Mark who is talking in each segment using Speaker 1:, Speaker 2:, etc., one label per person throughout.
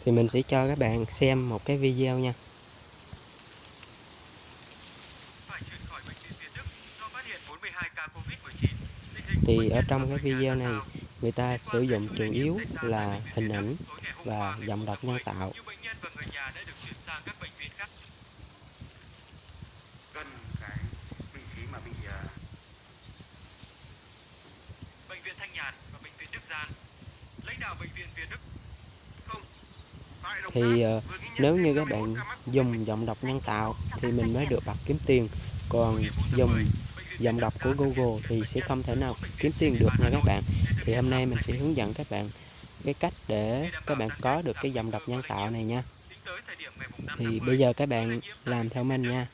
Speaker 1: Thì mình sẽ cho các bạn xem một cái video nha. Thì ở trong cái video này người ta sử dụng chủ yếu là hình ảnh và giọng đọc nhân tạo.
Speaker 2: Gần cái vị trí mà bị bệnh viện Thanh Nhàn và bệnh viện Đức Giang. Lãnh đạo bệnh viện Việt Đức không tại Đồng Tháp
Speaker 1: Thì
Speaker 2: vừa ghi nhận
Speaker 1: nếu
Speaker 2: thêm
Speaker 1: như các
Speaker 2: 51
Speaker 1: bạn
Speaker 2: ca mắc
Speaker 1: dùng giọng đọc nhân tạo thì mình mới được bật kiếm tiền, còn dùng giọng đọc của Google thì sẽ không thể nào kiếm tiền được nha các bạn. Thì hôm nay mình sẽ hướng dẫn các bạn cái cách để các bạn có được cái giọng đọc nhân tạo này nha. Thì bây giờ các bạn làm theo mình nha.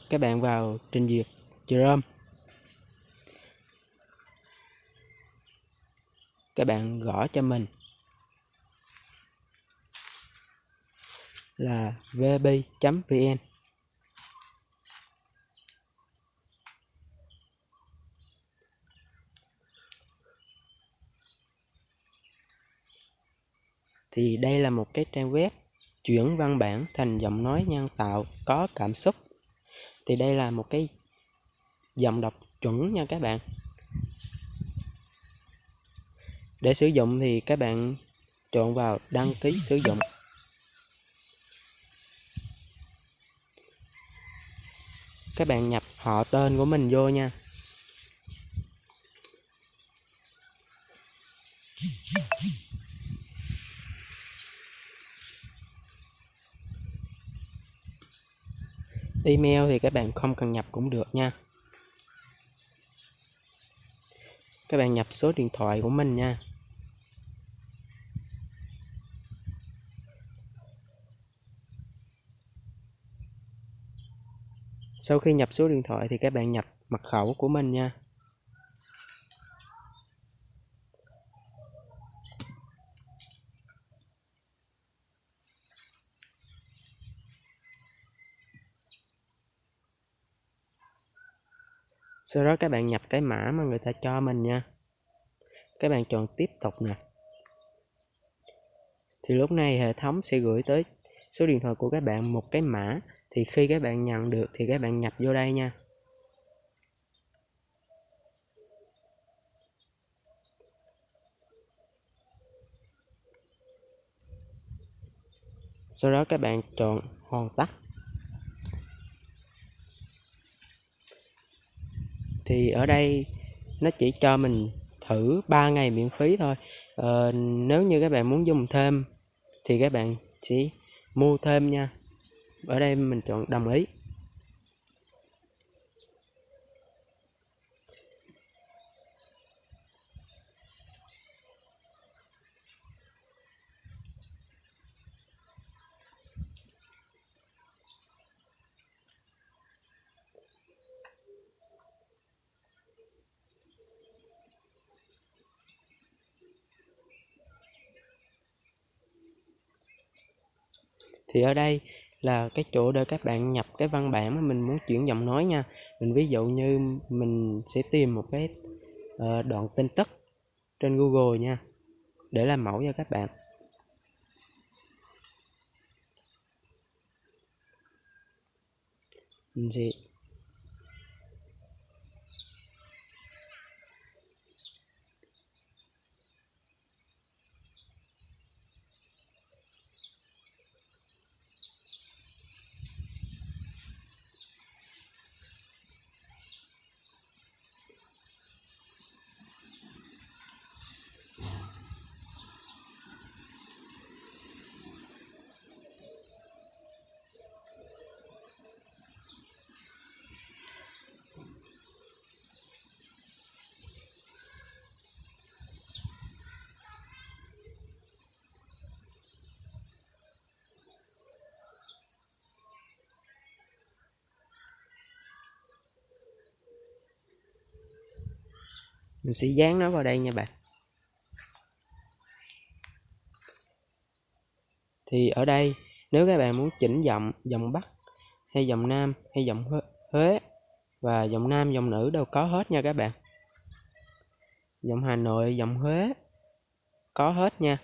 Speaker 1: Các bạn vào trình duyệt Chrome. Các bạn gõ cho mình là vbi.vn. Thì đây là một cái trang web chuyển văn bản thành giọng nói nhân tạo có cảm xúc. Thì đây là một cái giọng đọc chuẩn nha các bạn. Để sử dụng thì các bạn chọn vào đăng ký sử dụng. Các bạn nhập họ tên của mình vô nha. Email thì các bạn không cần nhập cũng được nha. Các bạn nhập số điện thoại của mình nha. Sau khi nhập số điện thoại thì các bạn nhập mật khẩu của mình nha. Sau đó các bạn nhập cái mã mà người ta cho mình nha. Các bạn chọn tiếp tục nè. Thì lúc này hệ thống sẽ gửi tới số điện thoại của các bạn một cái mã. Thì khi các bạn nhận được thì các bạn nhập vô đây nha. Sau đó các bạn chọn hoàn tất. Thì ở đây nó chỉ cho mình thử 3 ngày miễn phí thôi. Nếu như các bạn muốn dùng thêm thì các bạn chỉ mua thêm nha. Ở đây mình chọn đồng ý. Thì ở đây là cái chỗ để các bạn nhập cái văn bản mà mình muốn chuyển giọng nói nha. Mình ví dụ như mình sẽ tìm một cái đoạn tin tức trên Google nha, để làm mẫu cho các bạn. Mình sẽ dán nó vào đây nha bạn. Thì ở đây nếu các bạn muốn chỉnh giọng Bắc hay giọng Nam hay giọng Huế và giọng nam giọng nữ đều có hết nha các bạn. Giọng Hà Nội, giọng Huế có hết nha.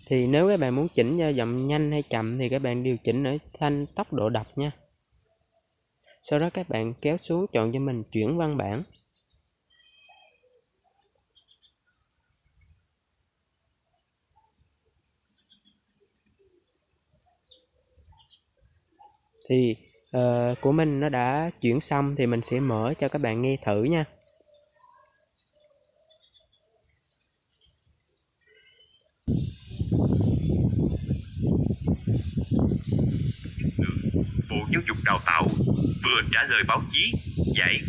Speaker 1: Thì nếu các bạn muốn chỉnh cho giọng nhanh hay chậm thì các bạn điều chỉnh ở thanh tốc độ đọc nha. Sau đó các bạn kéo xuống chọn cho mình chuyển văn bản. Thì của mình nó đã chuyển xong thì mình sẽ mở cho các bạn nghe thử nha.
Speaker 2: Bộ Giáo dục Đào tạo vừa trả lời báo chí dạy.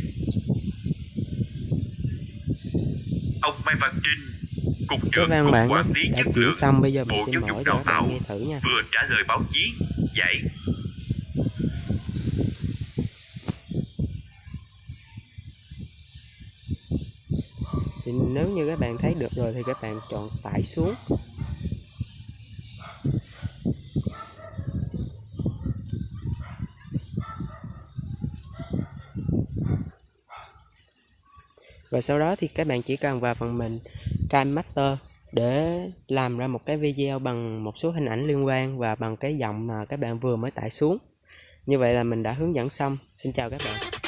Speaker 2: Ông Mai Văn Trinh, Cục
Speaker 1: Cái
Speaker 2: trưởng
Speaker 1: văn
Speaker 2: Cục
Speaker 1: bản nó
Speaker 2: Quản lý
Speaker 1: đã
Speaker 2: Chất
Speaker 1: chuyển
Speaker 2: lượng
Speaker 1: xong, bây giờ mình
Speaker 2: Bộ
Speaker 1: sẽ
Speaker 2: Giáo
Speaker 1: mở
Speaker 2: dục
Speaker 1: cho
Speaker 2: Đào
Speaker 1: các bạn
Speaker 2: tạo
Speaker 1: nghe thử nha.
Speaker 2: vừa trả lời báo chí dạy.
Speaker 1: Thì nếu như các bạn thấy được rồi thì các bạn chọn tải xuống. Và sau đó thì các bạn chỉ cần vào phần mềm KineMaster để làm ra một cái video bằng một số hình ảnh liên quan và bằng cái giọng mà các bạn vừa mới tải xuống. Như vậy là mình đã hướng dẫn xong. Xin chào các bạn.